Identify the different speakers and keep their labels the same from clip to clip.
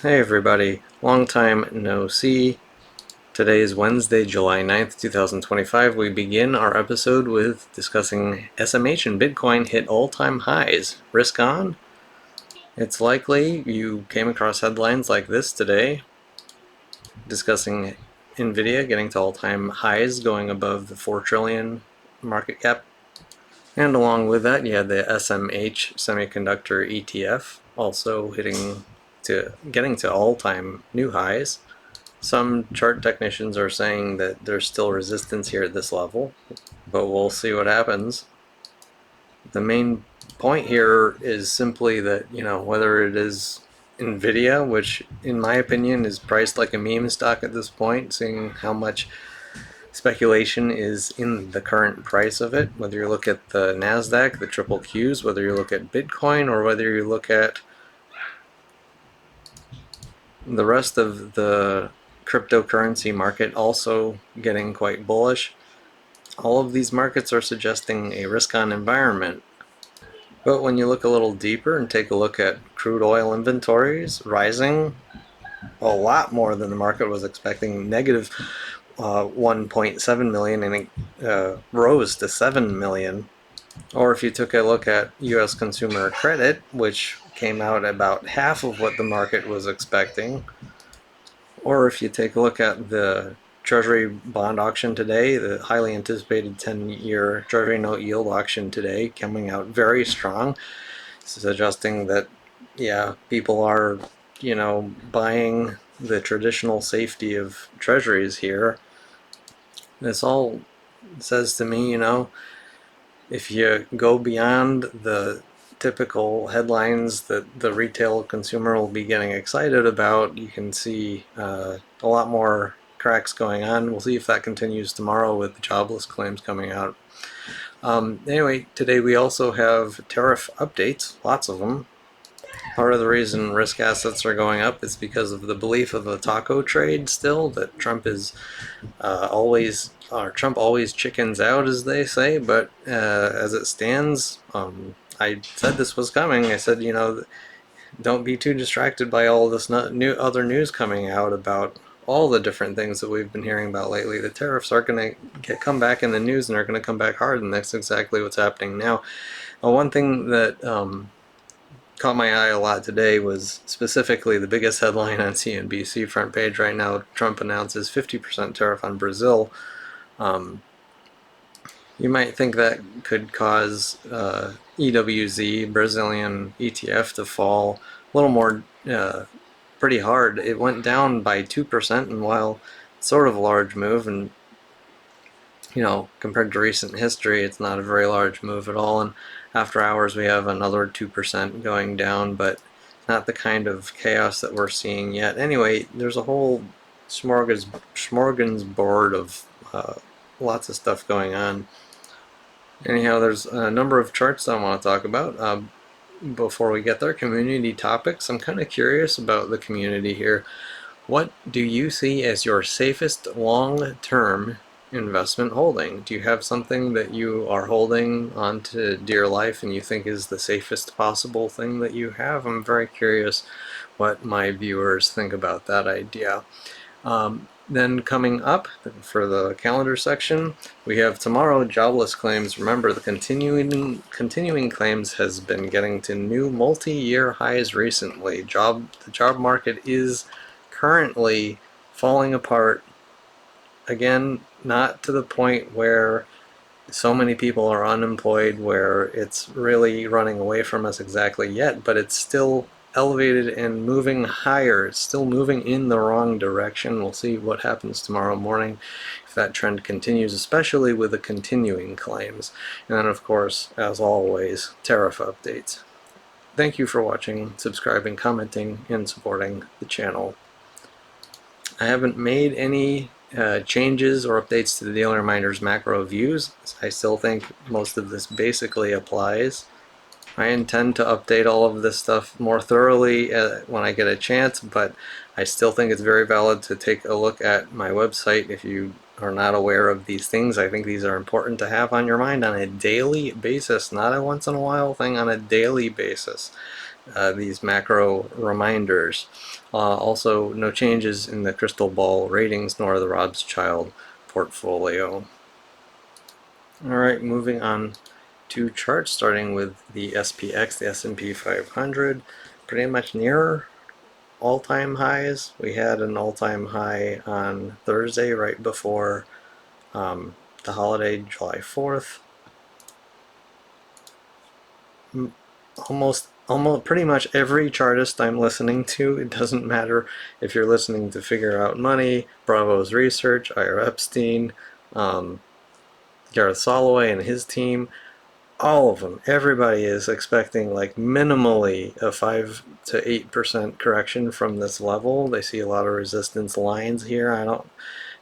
Speaker 1: Hey everybody, long time no see. Today is Wednesday, July 9th, 2025. We begin our episode with discussing SMH and Bitcoin hit all-time highs. Risk on? It's likely you came across headlines like this today discussing Nvidia getting to all-time highs, going above the 4 trillion market cap. And along with that, you had the SMH semiconductor ETF also getting to all-time new highs. Some chart technicians are saying that there's still resistance here at this level, but we'll see what happens. The main point here is simply that, whether it is Nvidia, which in my opinion is priced like a meme stock at this point, seeing how much speculation is in the current price of it, whether you look at the NASDAQ, the triple Qs, whether you look at Bitcoin, or whether you look at the rest of the cryptocurrency market also getting quite bullish. All of these markets are suggesting a risk-on environment. But when you look a little deeper and take a look at crude oil inventories rising a lot more than the market was expecting, negative 1.7 million, and it rose to 7 million. Or if you took a look at U.S. consumer credit, which came out about half of what the market was expecting, or if you take a look at the Treasury bond auction today, the highly anticipated 10-year Treasury note yield auction today, coming out very strong, suggesting that, yeah, people are, buying the traditional safety of Treasuries here. This all says to me, if you go beyond the typical headlines that the retail consumer will be getting excited about, you can see a lot more cracks going on. We'll see if that continues tomorrow with the jobless claims coming out. Anyway, today we also have tariff updates, lots of them. Part of the reason risk assets are going up is because of the belief of the taco trade still, that Trump always chickens out, as they say, but as it stands, I said this was coming. I said, don't be too distracted by all this other news coming out about all the different things that we've been hearing about lately. The tariffs are going to come back in the news and are going to come back hard, and that's exactly what's happening now. One thing that caught my eye a lot today was specifically the biggest headline on CNBC front page right now. Trump announces 50% tariff on Brazil. You might think that could cause EWZ, Brazilian ETF, to fall a little more pretty hard. It went down by 2%, and while it's sort of a large move, and compared to recent history, it's not a very large move at all. And after hours, we have another 2% going down, but not the kind of chaos that we're seeing yet. Anyway, there's a whole smorgasbord of lots of stuff going on. Anyhow, there's a number of charts I want to talk about. Before we get there, community topics. I'm kind of curious about the community here. What do you see as your safest long-term investment holding? Do you have something that you are holding onto dear life and you think is the safest possible thing that you have? I'm very curious what my viewers think about that idea. Then coming up for the calendar section, we have tomorrow jobless claims. Remember, the continuing claims has been getting to new multi-year highs recently. The job market is currently falling apart. Again, not to the point where so many people are unemployed where it's really running away from us exactly yet, but it's still elevated and moving higher. It's still moving in the wrong direction. We'll see what happens tomorrow morning if that trend continues, especially with the continuing claims. And then, of course, as always, tariff updates. Thank you for watching, subscribing, commenting, and supporting the channel. I haven't made any changes or updates to the daily reminders macro views. I still think most of this basically applies. I intend to update all of this stuff more thoroughly when I get a chance, but I still think it's very valid to take a look at my website if you are not aware of these things. I think these are important to have on your mind on a daily basis, not a once in a while thing, on a daily basis. these macro reminders. Also, no changes in the crystal ball ratings nor the Robschild portfolio. Alright, moving on to charts, starting with the SPX, the S&P 500, pretty much near all-time highs. We had an all-time high on Thursday right before the holiday, July 4th. Almost pretty much every chartist I'm listening to, it doesn't matter if you're listening to Figure Out Money, Bravo's Research, Ira Epstein, Gareth Soloway and his team, all of them, everybody is expecting like minimally a 5 to 8% correction from this level. They see a lot of resistance lines here.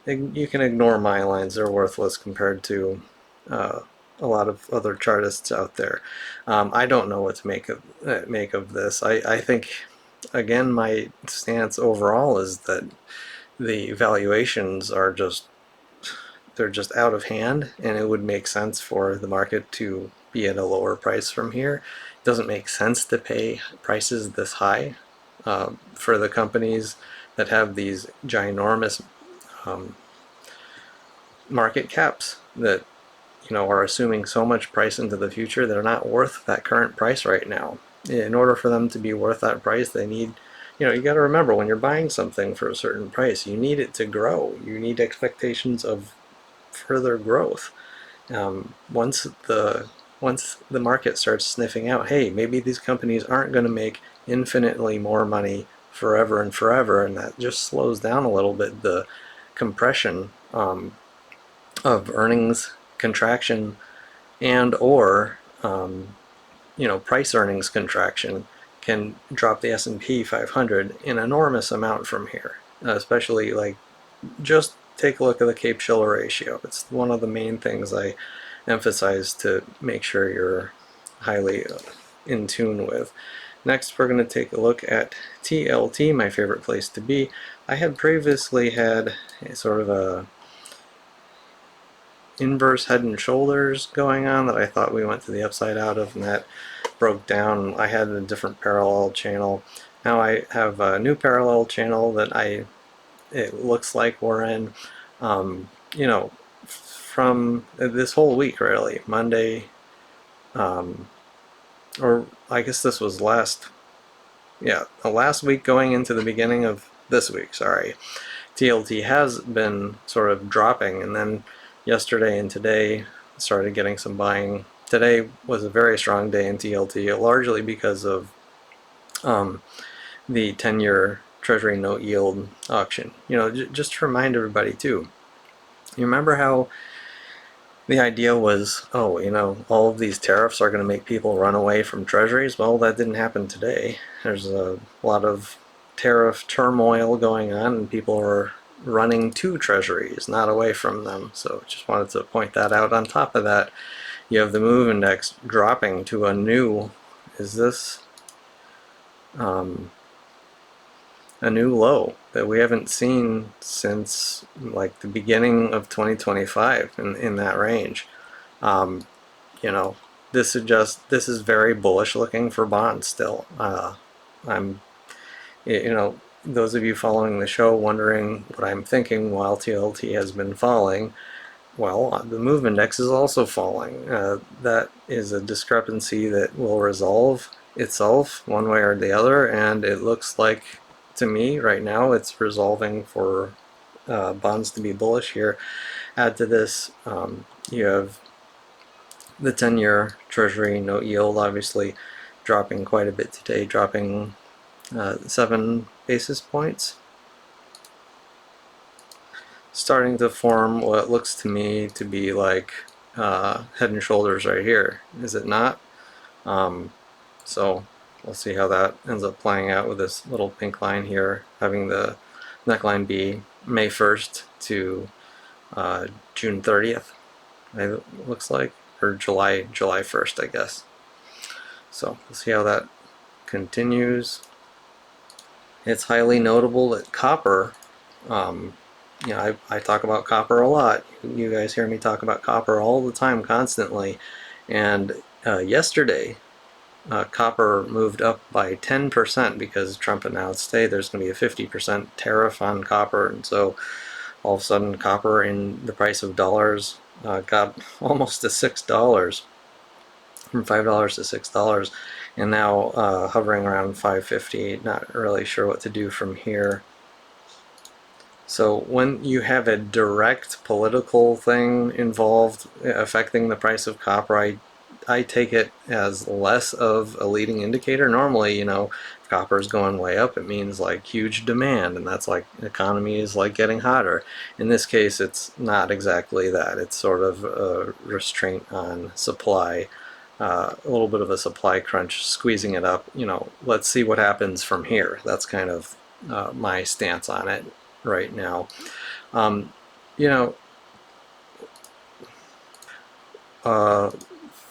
Speaker 1: You can ignore my lines, they're worthless compared to a lot of other chartists out there. I don't know what to make of this. I think, again, my stance overall is that the valuations are they're just out of hand, and it would make sense for the market to be at a lower price from here. It doesn't make sense to pay prices this high for the companies that have these ginormous market caps that are assuming so much price into the future. They're not worth that current price right now. In order for them to be worth that price, they need, you got to remember, when you're buying something for a certain price, you need it to grow. You need expectations of further growth. Once the market starts sniffing out, hey, maybe these companies aren't going to make infinitely more money forever and forever, and that just slows down a little bit the compression of earnings contraction and or price earnings contraction can drop the S&P 500 an enormous amount from here, especially like just take a look at the Cape-Shiller ratio. It's one of the main things I emphasize to make sure you're highly in tune with. Next, we're going to take a look at TLT, my favorite place to be. I had previously had a sort of a inverse head and shoulders going on that I thought we went to the upside out of, and that broke down. I had a different parallel channel. Now I have a new parallel channel that it looks like we're in, from this whole week, really. Monday, or I guess this was the last week going into the beginning of this week, sorry. TLT has been sort of dropping, and then yesterday and today started getting some buying. Today was a very strong day in TLT, largely because of the 10-year treasury note yield auction. Just to remind everybody too, you remember how the idea was, all of these tariffs are going to make people run away from treasuries? Well, that didn't happen today. There's a lot of tariff turmoil going on, and people are running to treasuries, not away from them. So just wanted to point that out. On top of that, you have the MOVE index dropping to a new, a new low that we haven't seen since like the beginning of 2025 in that range. This is very bullish looking for bonds still. I'm those of you following the show wondering what I'm thinking while TLT has been falling. Well, the MOVE index is also falling. That is a discrepancy that will resolve itself one way or the other, and it looks like, to me right now, it's resolving for bonds to be bullish here. Add to this, you have the 10-year treasury note yield obviously dropping quite a bit today, dropping 7 basis points, starting to form what looks to me to be like head and shoulders right here, is it not? So we'll see how that ends up playing out with this little pink line here, having the neckline be May 1st to June 30th, it looks like, or July 1st, I guess. So we'll see how that continues. It's highly notable that copper, I talk about copper a lot. You guys hear me talk about copper all the time, constantly. And yesterday, copper moved up by 10% because Trump announced, hey, there's going to be a 50% tariff on copper, and so all of a sudden copper in the price of dollars got almost to $6, from $5 to $6, and now hovering around 550. Not really sure what to do from here. So when you have a direct political thing involved affecting the price of copper, I take it as less of a leading indicator. Normally, if copper is going way up, it means like huge demand, and that's like economy is like getting hotter. In this case, it's not exactly that. It's sort of a restraint on supply, a little bit of a supply crunch, squeezing it up. Let's see what happens from here. That's kind of my stance on it right now.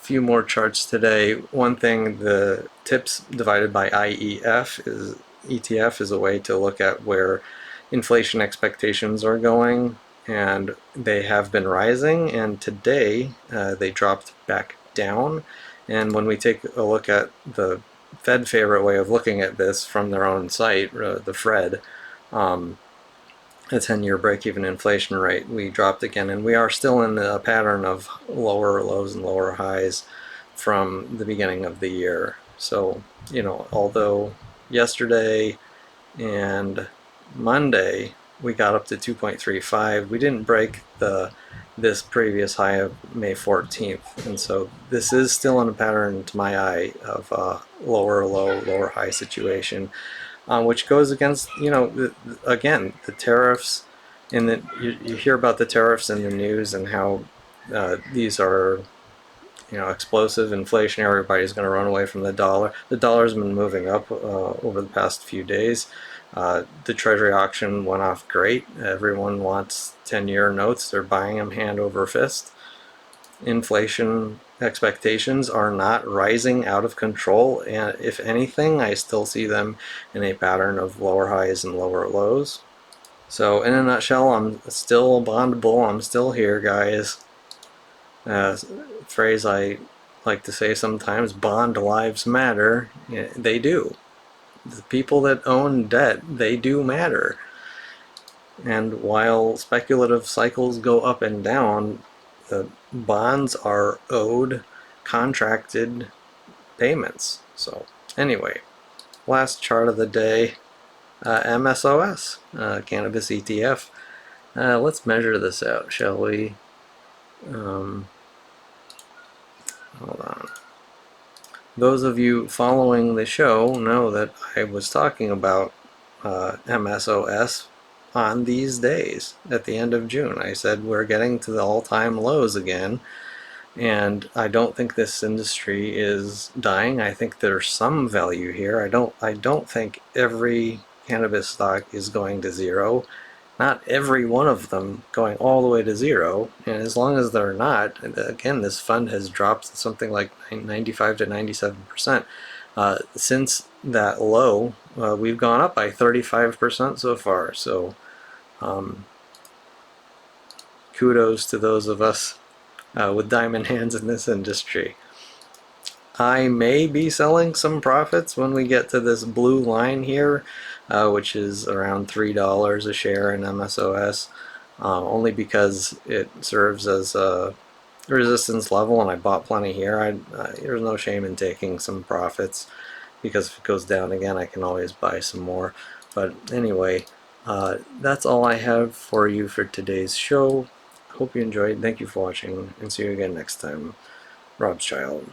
Speaker 1: Few more charts today. One thing, the tips divided by ETF is a way to look at where inflation expectations are going, and they have been rising, and today they dropped back down. And when we take a look at the Fed favorite way of looking at this from their own site, the Fred, a 10-year break-even inflation rate, we dropped again, and we are still in a pattern of lower lows and lower highs from the beginning of the year. So, although yesterday and Monday we got up to 2.35, we didn't break this previous high of May 14th, and so this is still in a pattern, to my eye, of lower low, lower high situation. Which goes against, again, the tariffs, and that you hear about the tariffs in the news and how these are, explosive inflation. Everybody's going to run away from the dollar. The dollar's been moving up over the past few days. The treasury auction went off great. Everyone wants 10-year notes. They're buying them hand over fist. Inflation expectations are not rising out of control, and if anything, I still see them in a pattern of lower highs and lower lows. So in a nutshell, I'm still a bond bull. I'm still here, guys. Phrase I like to say sometimes, bond lives matter. Yeah, they do. The people that own debt, they do matter. And while speculative cycles go up and down, the bonds are owed contracted payments. So anyway, last chart of the day, MSOS, Cannabis ETF. Let's measure this out, shall we? Hold on. Those of you following the show know that I was talking about MSOS on these days at the end of June. I said we're getting to the all-time lows again, and I don't think this industry is dying. I think there's some value here. I don't think every cannabis stock is going to zero. Not every one of them going all the way to zero, and as long as they're not, again, this fund has dropped something like 95 to 97%. Since that low, we've gone up by 35% so far. So kudos to those of us with diamond hands in this industry. I may be selling some profits when we get to this blue line here, which is around $3 a share in MSOS, only because it serves as a resistance level, and I bought plenty here. There's no shame in taking some profits, because if it goes down again, I can always buy some more. But anyway, that's all I have for you for today's show. Hope you enjoyed. Thank you for watching, and see you again next time. Robschild.